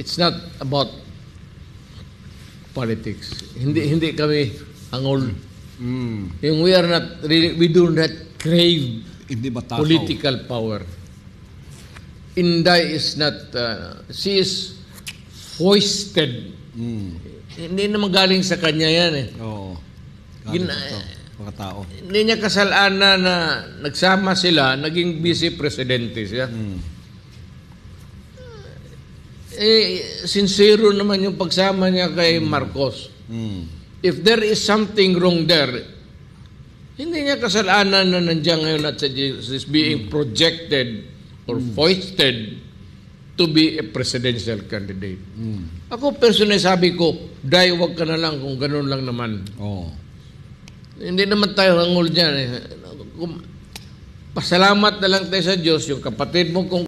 it's not about politics. Hindi kami angol. Yung we are not really, we do not crave political power. Inday is not, she is foisted. Hindi naman galing sa kanya yan eh. Oo. Mga tao. Hindi niya kasalanan na nagsama sila, naging vice-presidente siya. Sincero naman yung pagsama niya kay Marcos. If there is something wrong there, hindi niya kasalanan na nandiyan ngayon at is being projected or foisted to be a presidential candidate. Ako personally sabi ko, Day, wag ka na lang kung ganun lang naman. Hindi naman tayo hangol dyan. Pasalamat na lang tayo sa Diyos, yung kapatid mo kung